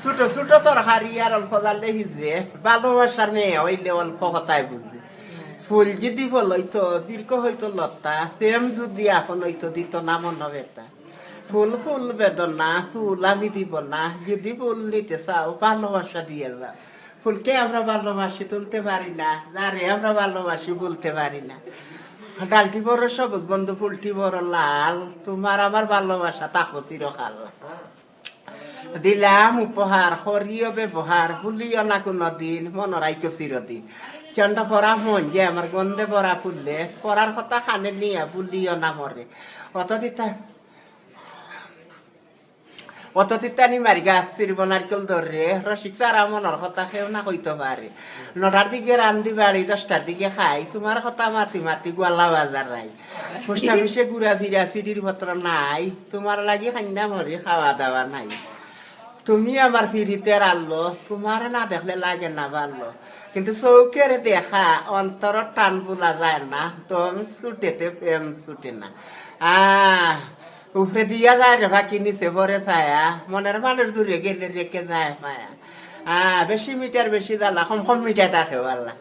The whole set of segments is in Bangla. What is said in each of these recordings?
ছোট ছোট তরকারি আর অল্প জালে হিজে ভালোবাসার মেয়ে হইলে অল্প কথাই বুঝে ফুল যদি বল হইতো দীর্ঘ হইতো লতা প্রেম যদি এখন হইতো দিত না মন বেতা ফুল ফুল বেদনা ফুল আমি দিব না যদি ফুল নিতে চাও ভালোবাসা দিয়ে যাও ফুলকে আমরা ভালোবাসি তুলতে পারি না যারে আমরা ভালোবাসি বলতে পারি না ডালটি বড় সবুজ বন্ধু ফুলটি বড় লাল তোমার আমার ভালোবাসা তাকো চিরকাল দিলাম উপহার হরিও ব্যবহার ভুলিও না কোনো দিন মনে রাইকো চিরদিন চন্ড পরা মন যে আমার গন্ধে পরা ফুললে পরার কথা খানে নিয়ে ভুলিও না মরে অত তিতানি মারি গাছ চিরব নারকেল ধরে রসিক চারা মনের কথা কেউ না কইতে পারে 9টার দিকে রান্ধি বাড়ি 10টার দিকে খাই তোমার কথা মাতি মাতি গোয়ালা বাজার রাই ফুসটা ফুসে ঘুরা ফিরা ফিরির পত্র নাই তোমার লাগি খান্না মরি খাওয়া দাওয়া নাই তুমি আমার ফিরিতে আনলো তোমার না দেখলে লাগে না ভালো কিন্তু চৌকের দেখা অন্তর টান বোলা যায় না তোম ছুটেতে প্রেম ছুটে না উপরে দিয়া যায় রে ফাঁকি নিচে পরে ছায়া মনের মানুষ দূরে গেলে রেখে যায় মায়া বেশি মিটার বেশি জ্বালা কম কম মিটাই থাকে পাল্লা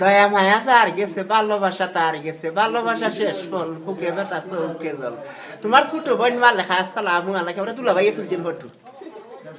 দয়া মায়া তার গেছে ভালোবাসা তার গেছে ভালোবাসা শেষ ফল বুকে ব্যথা চৌকে জল তোমার ছোট বোন মা লেখা আসসালামু আলাইকুম আমরা দুলাভাইয়ে তুলছেন ফটো